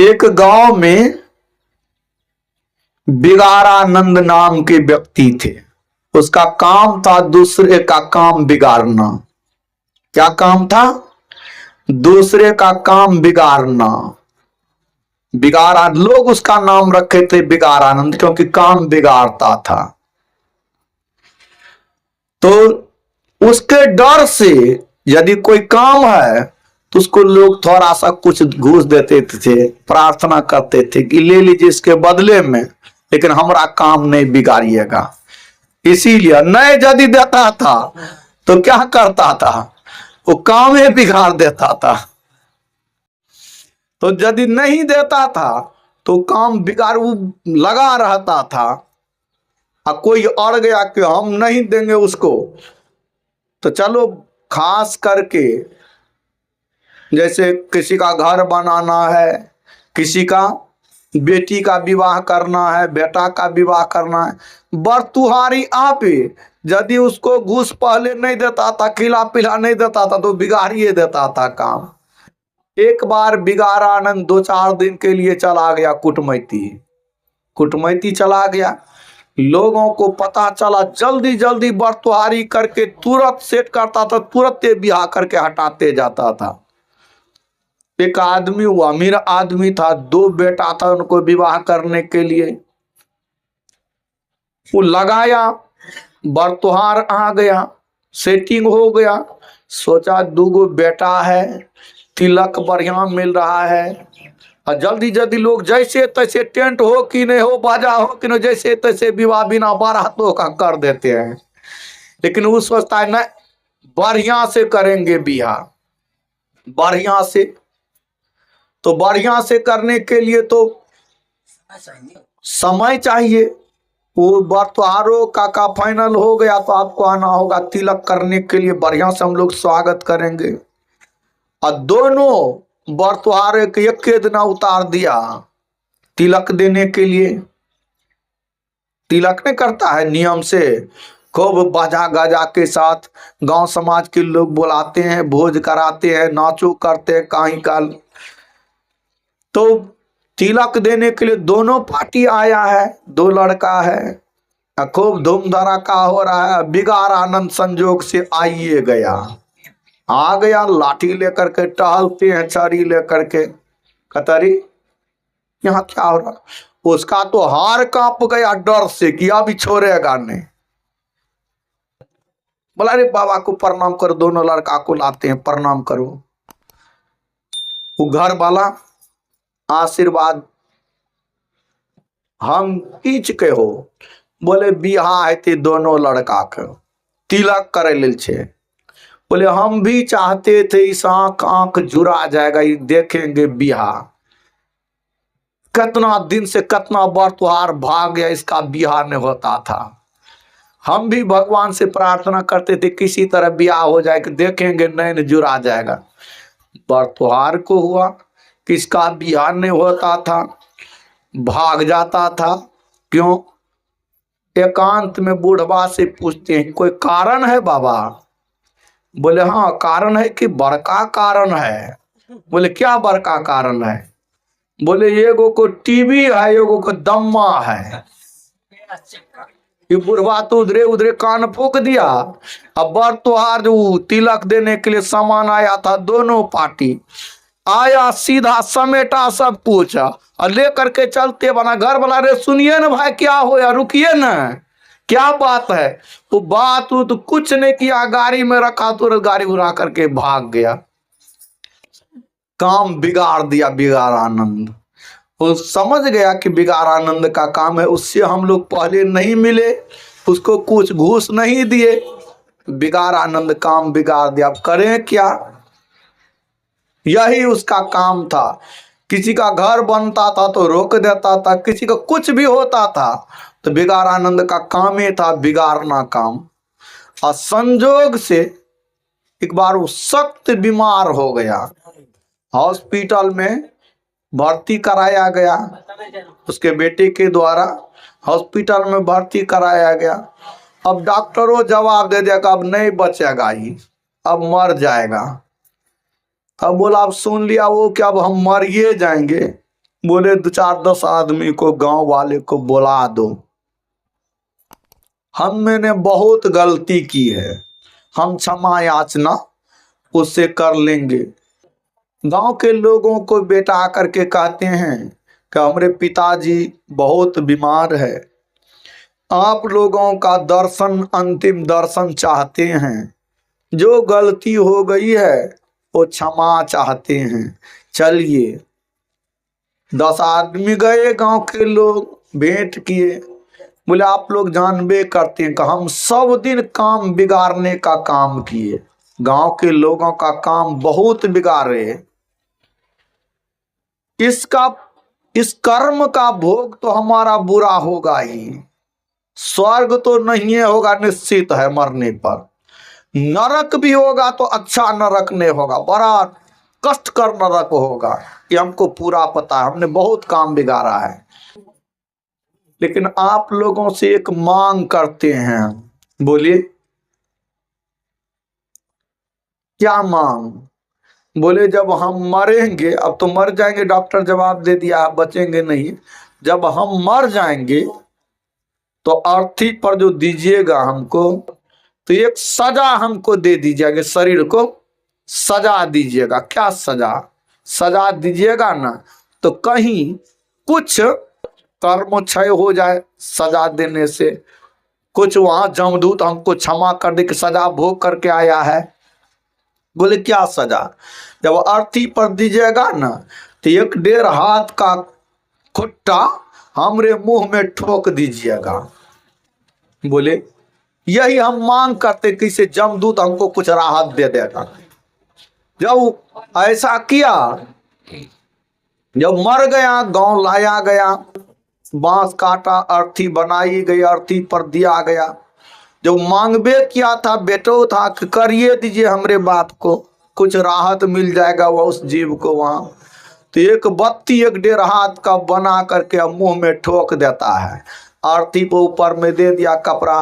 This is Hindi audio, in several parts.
एक गांव में बिगारानंद नाम के व्यक्ति थे। उसका काम था दूसरे का काम बिगाड़ना। क्या काम था? दूसरे का काम बिगाड़ना। बिगाड़ा, लोग उसका नाम रखे थे बिगारानंद, क्योंकि काम बिगाड़ता था। तो उसके डर से यदि कोई काम है तो उसको लोग थोड़ा सा कुछ घूस देते थे, प्रार्थना करते थे कि ले लीजिए इसके बदले में, लेकिन हमारा काम नहीं बिगाड़िएगा। इसीलिए नहीं यदि देता था तो क्या करता था, वो काम ही बिगाड़ देता था। तो यदि नहीं देता था तो काम बिगाड़ लगा रहता था। और कोई अड़ गया कि हम नहीं देंगे उसको, तो चलो खास करके जैसे किसी का घर बनाना है, किसी का बेटी का विवाह करना है, बेटा का विवाह करना है, बरतुहारी आप यदि उसको घूस पहले नहीं देता था, खिला पिला नहीं देता था, तो बिगाड़िए देता था काम। एक बार बिगारानंद 2-4 दिन के लिए चला गया कुटमैती चला गया। लोगों को पता चला, जल्दी जल्दी बरतुहारी करके तुरंत सेट करता था, तुरंत ब्याह करके हटाते जाता था। एक आदमी, वो अमीर आदमी था, 2 बेटा था उनको विवाह करने के लिए। वो लगाया, बरतुहार आ गया, सेटिंग हो गया। सोचा 2 बेटा है, तिलक बढ़िया मिल रहा है, और जल्दी जल्दी लोग जैसे तैसे, टेंट हो कि नहीं हो, बाजा हो कि नहीं, जैसे तैसे विवाह बिना बारातों का कर देते हैं। लेकिन वो सोचता है नहीं, बढ़िया से करेंगे बियाह, बढ़िया से। तो बढ़िया से करने के लिए तो समय चाहिए। वो बरतुहारों का फाइनल हो गया, तो आपको आना होगा तिलक करने के लिए, बढ़िया से हम लोग स्वागत करेंगे। और दोनों बरतुहार एक दिन उतार दिया तिलक देने के लिए। तिलक नहीं करता है नियम से, खूब बाजा गाजा के साथ गांव समाज के लोग बुलाते हैं, भोज कराते हैं, नाचो करते हैं कहीं काल। तो तिलक देने के लिए दोनों पार्टी आया है, 2 लड़का है, खूब धूम धड़ाका हो रहा है। बिगारानंद संजोग से आइए गया, आ गया, लाठी लेकर के टहलते हैं, छड़ी लेकर के। कतरी यहाँ क्या हो रहा, उसका तो हार कांप गया डर से कि अभी छोड़ेगा नहीं। बोला अरे बाबा को प्रणाम करो, दोनों लड़का को लाते हैं, प्रणाम करो। वो घर वाला आशीर्वाद हम किछ के हो, बोले बियाह है थे दोनों लड़का के, तिलक करे लेल छे। बोले हम भी चाहते थे, इस आंख जुड़ा जाएगा, ये देखेंगे बियाह। कितना दिन से कितना बरतुहार भाग गया, इसका बियाह नहीं होता था। हम भी भगवान से प्रार्थना करते थे किसी तरह बियाह हो जाए, कि देखेंगे नैन जुड़ा जाएगा। बरतुहार को हुआ, किसका बियाह नहीं होता था, भाग जाता था। क्यों? एकांत में बूढ़वा से पूछते हैं कोई कारण है बाबा? बोले हाँ कारण है, कि बड़का कारण है। बोले क्या बड़का कारण है? बोले एगो को टीबी है, एगो को दम्मा है। ये बुढ़वा तो उधरे उधरे कान फूक दिया। अब बरतुहार जो तिलक देने के लिए सामान आया था, दोनों पार्टी आया, सीधा समेटा, सब पूछा और लेकर के चलते बना। घर वाला रे सुनिए ना भाई, क्या हो या रुकिए ना, क्या बात है? वो बात तो कुछ नहीं किया, गाड़ी में रखा, तुरंत गाड़ी उड़ा करके भाग गया। काम बिगाड़ दिया बिगारानंद। वो समझ गया कि बिगारानंद का काम है, उससे हम लोग पहले नहीं मिले, उसको कुछ घूस नहीं दिए, बिगारानंद काम बिगाड़ दिया। अब करें क्या? यही उसका काम था। किसी का घर बनता था तो रोक देता था, किसी का कुछ भी होता था तो बिगारानंद का काम ही था बिगाड़ना काम। और संजोग से एक बार वो सख्त बीमार हो गया, हॉस्पिटल में भर्ती कराया गया, उसके बेटे के द्वारा हॉस्पिटल में भर्ती कराया गया। अब डॉक्टरों जवाब दे दिया कि अब नहीं बचेगा, ही अब मर जाएगा। अब बोला अब सुन लिया वो कि अब हम मर ही जाएंगे, बोले 2-4-10 आदमी को गांव वाले को बुला दो, मैंने बहुत गलती की है, हम क्षमा याचना उससे कर लेंगे। गांव के लोगों को बेटा आकर के कहते हैं कि हमारे पिताजी बहुत बीमार है, आप लोगों का दर्शन, अंतिम दर्शन चाहते हैं, जो गलती हो गई है वो क्षमा चाहते हैं, चलिए। 10 आदमी गए, गांव के लोग भेंट किए। बोले आप लोग जानबे करते हैं कि हम सब दिन काम बिगाड़ने का काम किए, गांव के लोगों का काम बहुत बिगाड़े, इस कर्म का भोग तो हमारा बुरा होगा ही, स्वर्ग तो नहीं होगा निश्चित है, मरने पर नरक भी होगा तो अच्छा नरक नहीं होगा, बड़ा कष्टकर नरक होगा, ये हमको पूरा पता है, हमने बहुत काम बिगाड़ा है। लेकिन आप लोगों से एक मांग करते हैं, बोलिए क्या मांग? बोले जब हम मरेंगे, अब तो मर जाएंगे, डॉक्टर जवाब दे दिया बचेंगे नहीं, जब हम मर जाएंगे तो अर्थी पर जो दीजिएगा हमको, तो एक सजा हमको दे दीजिएगा, शरीर को सजा दीजिएगा। क्या सजा? सजा दीजिएगा ना तो कहीं कुछ कर्म क्षय हो जाए सजा देने से, कुछ वहां जमदूत हमको क्षमा कर दे कि सजा भोग करके आया है। बोले क्या सजा? जब अर्थी पर दीजिएगा ना तो 1-1.5 हाथ का खुट्टा हमरे मुंह में ठोक दीजिएगा। बोले यही हम मांग करते कि इसे जमदूत हमको कुछ राहत दे देगा। जब ऐसा किया, जब मर गया, गांव लाया गया, बांस काटा, अर्थी बनाई गई, अर्थी पर दिया गया। जो मांगबे किया था, बेटो था कि करिए दीजिए हमरे बाप को, कुछ राहत मिल जाएगा वह उस जीव को वहां, तो एक बत्ती 1-1.5 हाथ का बना करके मुंह में ठोक देता है, अर्थी को ऊपर में दे दिया कपड़ा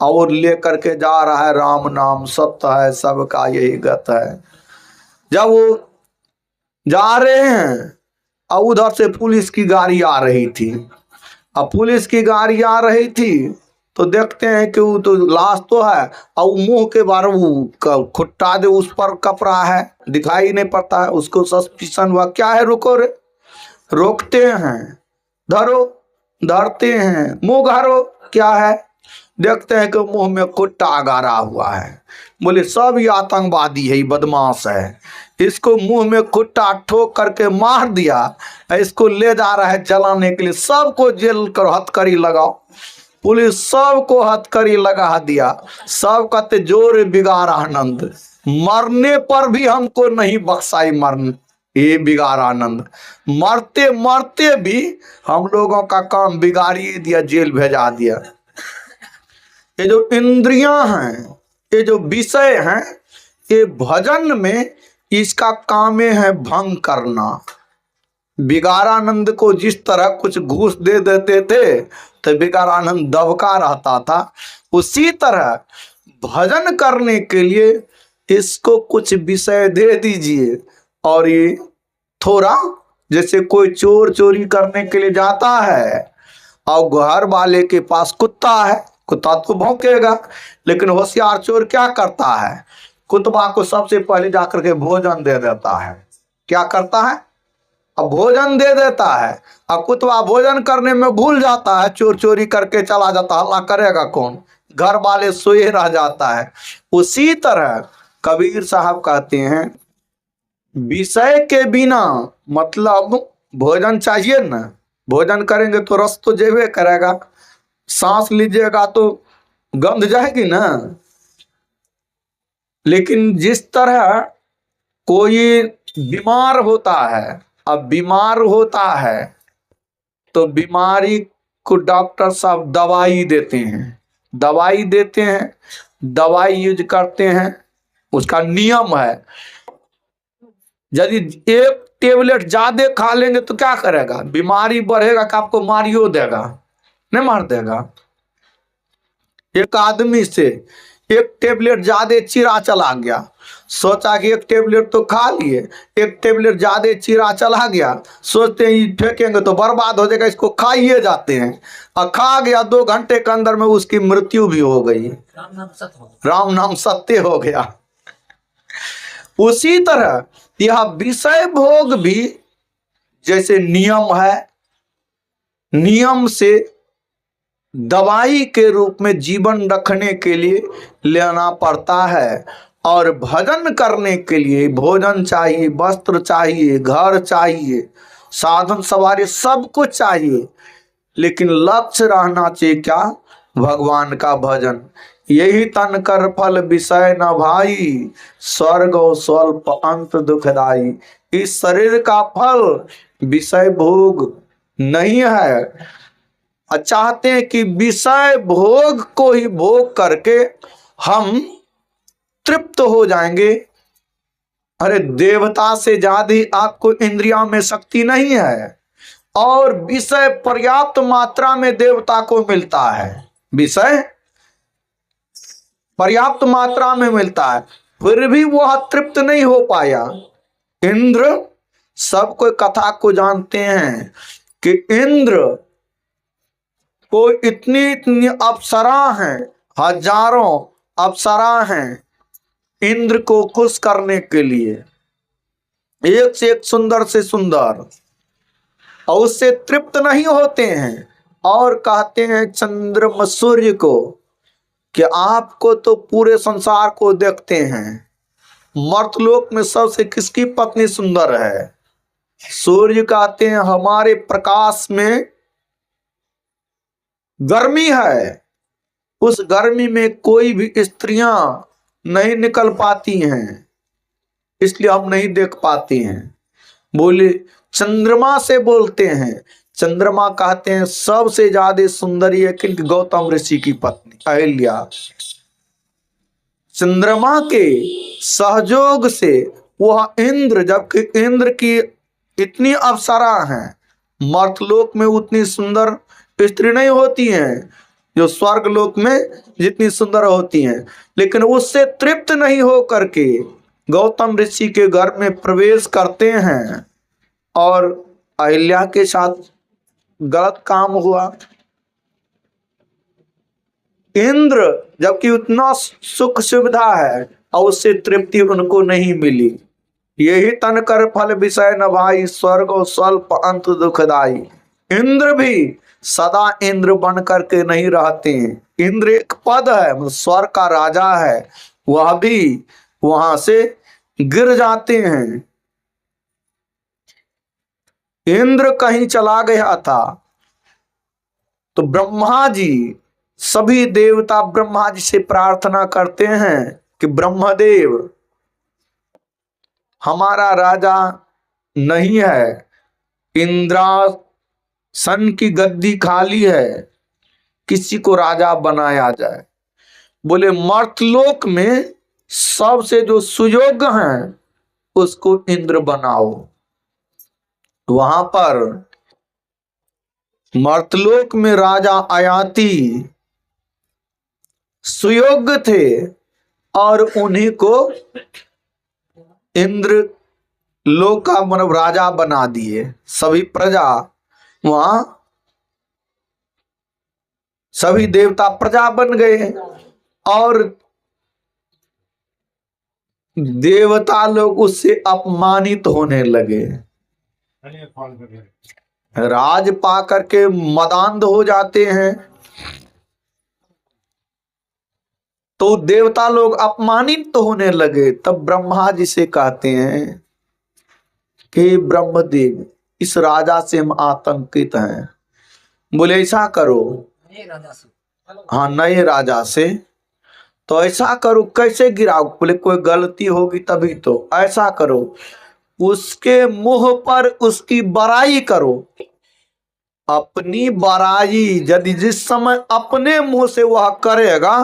और ले करके जा रहा है, राम नाम सत्य है सबका यही गत है। जब वो जा रहे हैं और उधर से पुलिस की गाड़ी आ रही थी, अब पुलिस की गाड़ी आ रही थी तो देखते हैं कि वो तो लाश तो है और मुंह के बाहर वो खुट्टा दे उस पर कपड़ा है, दिखाई नहीं पड़ता है, उसको सस्पिशन हुआ, क्या है, रुको रे, रोकते हैं, धरो, धरते हैं, मुंह घारो, क्या है, देखते हैं कि मुंह में खुट्टा गाड़ा हुआ है। बोले सब ये आतंकवादी है, बदमाश है, इसको मुंह में खुट्टा ठोक करके मार दिया, इसको ले जा रहा है जलाने के लिए, सबको जेल कर हथकड़ी लगाओ। पुलिस सबको हथकड़ी लगा दिया, सब कहते जोर बिगाड़ आनंद, मरने पर भी हमको नहीं बख्शाई मरने, ये बिगाड़ आनंद, मरते मरते भी हम लोगों का काम बिगाड़ी दिया, जेल भेजा दिया। ये जो इंद्रियां हैं, ये जो विषय हैं, ये भजन में इसका काम है भंग करना। बिगारानंद को जिस तरह कुछ घूस दे देते थे तो बिगारानंद दबका रहता था, उसी तरह भजन करने के लिए इसको कुछ विषय दे दीजिए, और ये थोड़ा, जैसे कोई चोर चोरी करने के लिए जाता है और घर वाले के पास कुत्ता है, कुत्ता तो भौंकेगा, लेकिन होशियार चोर क्या करता है, कुत्ता को सबसे पहले जाकर के भोजन दे देता है। क्या करता है? अब भोजन दे देता है, अब कुत्ता भोजन करने में भूल जाता है, चोर चोरी करके चला जाता, हल्ला करेगा कौन, घर वाले सोए रह जाता है। उसी तरह कबीर साहब कहते हैं विषय के बिना, मतलब भोजन चाहिए ना, भोजन करेंगे तो रस तो जेबे करेगा, सांस लीजिएगा तो गंध जाएगी ना। लेकिन जिस तरह कोई बीमार होता है, अब बीमार होता है तो बीमारी को डॉक्टर साहब दवाई देते हैं, दवाई देते हैं, दवाई यूज करते हैं, उसका नियम है, यदि एक टेबलेट ज्यादा खा लेंगे तो क्या करेगा, बीमारी बढ़ेगा कि आपको मारियो देगा, नहीं मार देगा। एक आदमी से एक टेबलेट ज्यादा चिरा चला गया, सोचा कि एक टेबलेट तो खा लिए, एक टेबलेट ज्यादा चीरा चला गया, सोचते हैं फेंकेंगे तो बर्बाद हो जाएगा, इसको खाइए जाते हैं, और खा गया, 2 घंटे के अंदर में उसकी मृत्यु भी हो गई। राम नाम सत्य हो गया। उसी तरह यह विषय भोग भी जैसे नियम है, नियम से दवाई के रूप में जीवन रखने के लिए लेना पड़ता है, और भजन करने के लिए भोजन चाहिए, वस्त्र चाहिए, घर चाहिए, साधन सवारी सब कुछ चाहिए, लेकिन लक्ष्य रहना चाहिए क्या? भगवान का भजन। यही तन कर फल विषय न भाई, स्वर्ग और स्वल्प अंत दुखदाई। इस शरीर का फल विषय भोग नहीं है। चाहते हैं कि विषय भोग को ही भोग करके हम तृप्त हो जाएंगे। अरे देवता से ज्यादा आपको इंद्रियों में शक्ति नहीं है, और विषय पर्याप्त मात्रा में देवता को मिलता है, विषय पर्याप्त मात्रा में मिलता है, फिर भी वह तृप्त नहीं हो पाया। इंद्र, सब कोई कथा को जानते हैं कि इंद्र को इतनी इतनी अप्सरा हैं, हजारों अप्सरा हैं इंद्र को खुश करने के लिए, एक से एक सुंदर से सुंदर, और उससे तृप्त नहीं होते हैं, और कहते हैं चंद्रमा सूर्य को कि आपको तो पूरे संसार को देखते हैं, मर्तलोक में सबसे किसकी पत्नी सुंदर है? सूर्य कहते हैं हमारे प्रकाश में गर्मी है, उस गर्मी में कोई भी स्त्रियां नहीं निकल पाती हैं, इसलिए हम नहीं देख पाते हैं। बोले चंद्रमा से बोलते हैं, चंद्रमा कहते हैं सबसे ज्यादा सुंदरी है कि गौतम ऋषि की पत्नी अहिल्या। चंद्रमा के सहयोग से वह इंद्र, जबकि इंद्र की इतनी अप्सरा हैं, मर्तलोक में उतनी सुंदर स्त्री नहीं होती हैं जो स्वर्ग लोक में जितनी सुंदर होती हैं, लेकिन उससे तृप्त नहीं हो करके गौतम ऋषि के घर में प्रवेश करते हैं, और अहिल्या के साथ गलत काम हुआ। इंद्र जबकि उतना सुख सुविधा है, और उससे तृप्ति उनको नहीं मिली। यही तन कर फल विषय न भाई, स्वर्ग और स्वल्प अंत दुखदाई। इंद्र भी सदा इंद्र बन करके नहीं रहते हैं, इंद्र एक पद है, स्वर्ग का राजा है, वह भी वहां से गिर जाते हैं। इंद्र कहीं चला गया था तो ब्रह्मा जी, सभी देवता ब्रह्मा जी से प्रार्थना करते हैं कि ब्रह्मदेव हमारा राजा नहीं है, इंद्रासन की गद्दी खाली है, किसी को राजा बनाया जाए। बोले मर्तलोक में सबसे जो सुयोग्य हैं उसको इंद्र बनाओ। वहां पर मर्तलोक में राजा अयाति सुयोग्य थे, और उन्हीं को इंद्र लोक का मतलब राजा बना दिए। सभी प्रजा वहां, सभी देवता प्रजा बन गए, और देवता लोग उससे अपमानित होने लगे, राज पा करके मदान्ध हो जाते हैं। तो देवता लोग अपमानित तो होने लगे। तब ब्रह्मा जी से कहते हैं कि ब्रह्मदेव, इस राजा से हम आतंकित हैं। बोले ऐसा करो, हाँ नए राजा से, तो ऐसा करो कैसे गिराओ? बोले कोई गलती होगी तभी तो। ऐसा करो, उसके मुंह पर उसकी बड़ाई करो। अपनी बड़ाई यदि जिस समय अपने मुंह से वह करेगा,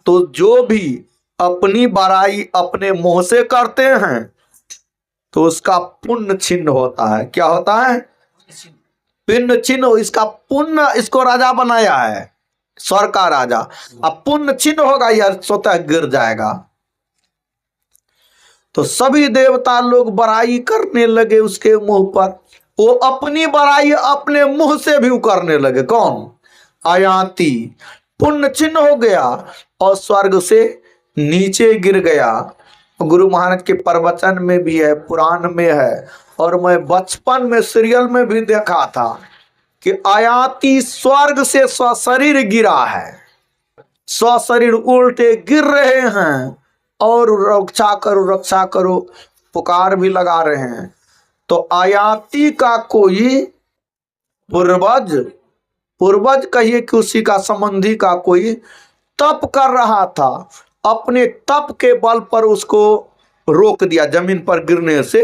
तो जो भी अपनी बड़ाई अपने मुंह से करते हैं तो उसका पुण्य छिन्न होता है। क्या होता है? पुण्य छिन्न। इसका पुण्य इसको राजा बनाया है, स्वर्ग का राजा। अब पुण्य छिन्न होगा, यह स्वतः गिर जाएगा। तो सभी देवता लोग बड़ाई करने लगे उसके मुंह पर। वो अपनी बड़ाई अपने मुंह से भी करने लगे। कौन? आयाति पुण्य चिन्ह हो गया और स्वर्ग से नीचे गिर गया। गुरु महाराज के प्रवचन में भी है, पुराण में है, और मैं बचपन में सीरियल में भी देखा था कि आयाति स्वर्ग से स्वशरीर गिरा है। स्वशरीर उल्टे गिर रहे हैं और रक्षा करो पुकार भी लगा रहे हैं। तो आयाति का कोई पूर्वज कहिए कि उसी का संबंधी का कोई तप कर रहा था, अपने तप के बल पर उसको रोक दिया, जमीन पर गिरने से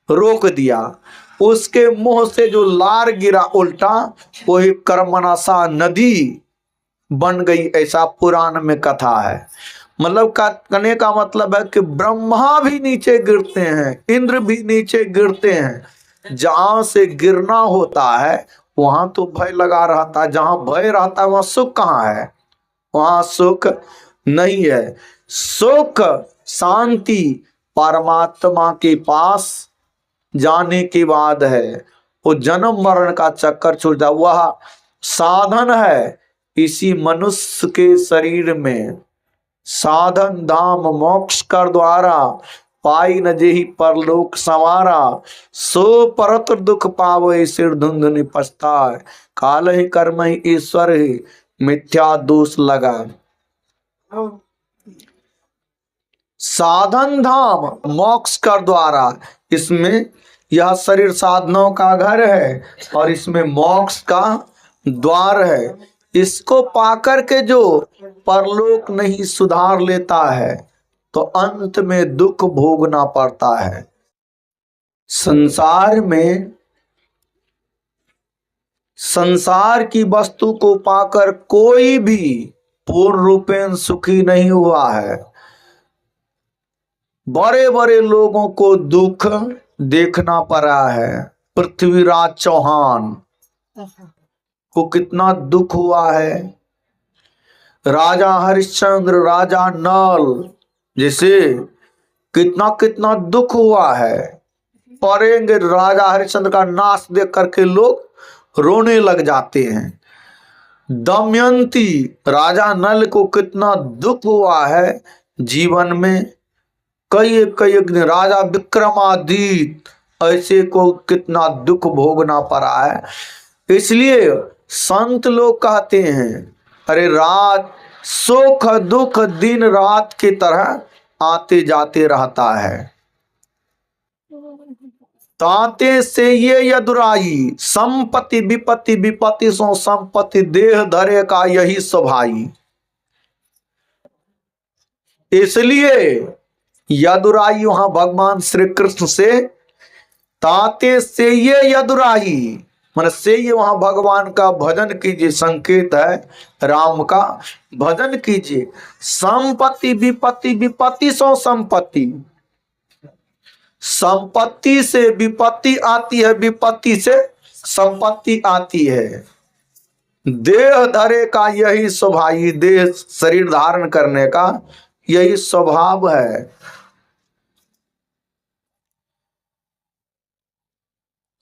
रोक दिया। उसके मुंह से जो लार गिरा उल्टा, वही कर्मनाशा नदी बन गई, ऐसा पुराण में कथा है। मतलब कहने का मतलब है कि ब्रह्मा भी नीचे गिरते हैं, इंद्र भी नीचे गिरते हैं। जहां से गिरना होता है वहां तो भय लगा रहता है, जहां भय रहता है वहां सुख कहाँ है? वहां सुख नहीं है। सुख शांति परमात्मा के पास जाने के बाद है। वो जन्म मरण का चक्कर छूट जाए, वह साधन है इसी मनुष्य के शरीर में। साधन धाम मोक्ष कर द्वारा, पाई न जेहि परलोक संवारा। सो परत दुख पावे सिर धुंधुनि पछताए। काल ही कर्म ही ईश्वर ही मिथ्या दोष लगा। साधन धाम मोक्ष कर द्वारा, इसमें यह शरीर साधनों का घर है और इसमें मोक्ष का द्वार है। इसको पाकर के जो परलोक नहीं सुधार लेता है तो अंत में दुख भोगना पड़ता है। संसार में संसार की वस्तु को पाकर कोई भी पूर्ण रूपेण सुखी नहीं हुआ है। बड़े बड़े लोगों को दुख देखना पड़ा है। पृथ्वीराज चौहान को कितना दुख हुआ है, राजा हरिश्चंद्र, राजा नल जैसे कितना कितना दुख हुआ है। पढ़ेंगे राजा हरिश्चंद्र का नाश देख करके लोग रोने लग जाते हैं। दमयंती, राजा नल को कितना दुख हुआ है जीवन में। कई राजा विक्रमादित्य ऐसे को कितना दुख भोगना पड़ा है। इसलिए संत लोग कहते हैं, अरे रात सुख दुख दिन रात की तरह आते जाते रहता है। ताते से ये यदुराई, संपत्ति विपत्ति विपत्ति सो संपत्ति, देह धरे का यही स्वभाई। इसलिए यदुराई वहां भगवान श्री कृष्ण से, ताते से ये यदुराई मन से ये वहां भगवान का भजन कीजिए, संकेत है राम का भजन कीजिए। संपत्ति विपत्ति विपत्ति सो संपत्ति, संपत्ति से विपत्ति आती है, विपत्ति से संपत्ति आती है। देह धरे का यही स्वभाव, देह शरीर धारण करने का यही स्वभाव है।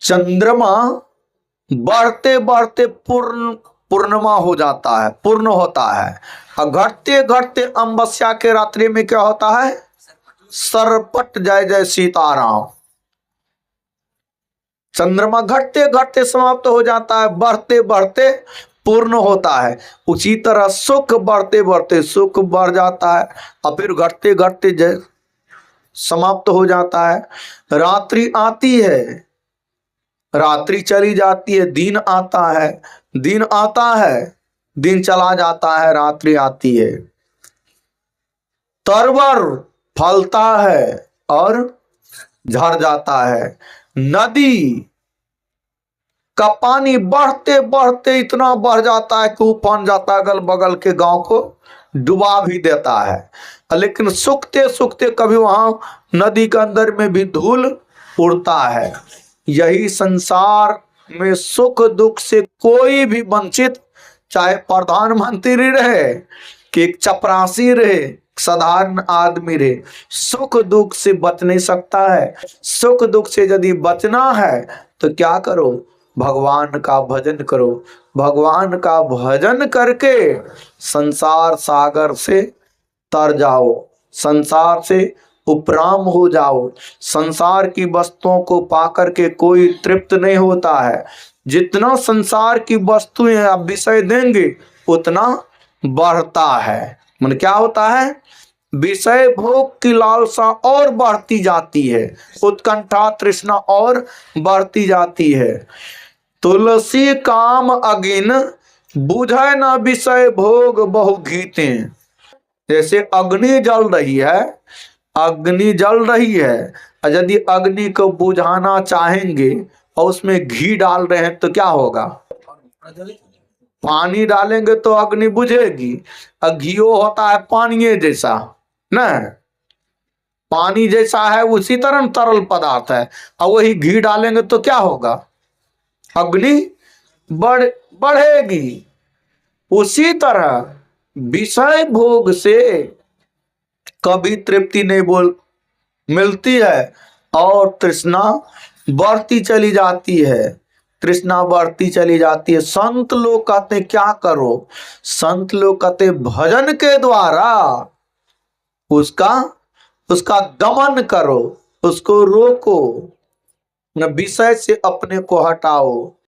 चंद्रमा बढ़ते बढ़ते पूर्णिमा हो जाता है, पूर्ण होता है, और घटते घटते अमावस्या के रात्रि में क्या होता है? सरपट जय जय सीताराम। चंद्रमा घटते घटते समाप्त हो जाता है, बढ़ते बढ़ते पूर्ण होता है। उसी तरह सुख बढ़ते बढ़ते सुख बढ़ जाता है और फिर घटते घटते जय समाप्त हो जाता है। रात्रि आती है, रात्रि चली जाती है, दिन आता है, दिन आता है, दिन चला जाता है, रात्रि आती है। तरवर फलता है और झड़ जाता है। नदी का पानी बढ़ते बढ़ते इतना बढ़ जाता है कि उफान जाता है, अगल बगल के गांव को डुबा भी देता है। लेकिन सूखते सूखते कभी वहां नदी के अंदर में भी धूल उड़ता है। यही संसार में सुख दुख से कोई भी वंचित, चाहे प्रधानमंत्री रहे कि एक चपरासी रहे साधारण आदमी रे सुख दुख से बच नहीं सकता है। सुख दुख से यदि बचना है तो क्या करो, भगवान का भजन करो। भगवान का भजन करके संसार सागर से तर जाओ, संसार से उपराम हो जाओ। संसार की वस्तुओं को पाकर के कोई तृप्त नहीं होता है। जितना संसार की वस्तुएं आप विषय देंगे उतना बढ़ता है। मन क्या होता है, विषय भोग की लालसा और बढ़ती जाती है, उत्कंठा तृष्णा और बढ़ती जाती है। तुलसी काम अगिन बुझे न विषय भोग बहु घीते। जैसे अग्नि जल रही है, अग्नि जल रही है, और यदि अग्नि को बुझाना चाहेंगे और उसमें घी डाल रहे हैं तो क्या होगा, पानी डालेंगे तो अग्नि बुझेगी। और घीओ होता है पानी जैसा, न पानी जैसा है, उसी तरह तरल पदार्थ है, और वही घी डालेंगे तो क्या होगा, अग्नि बढ़ेगी। उसी तरह विषय भोग से कभी तृप्ति नहीं मिलती है और तृष्णा बढ़ती चली जाती है, तृष्णा बढ़ती चली जाती है। संत लोग कहते क्या करो, संत लोग कहते भजन के द्वारा उसका दमन करो, उसको रोको, न विषय से अपने को हटाओ।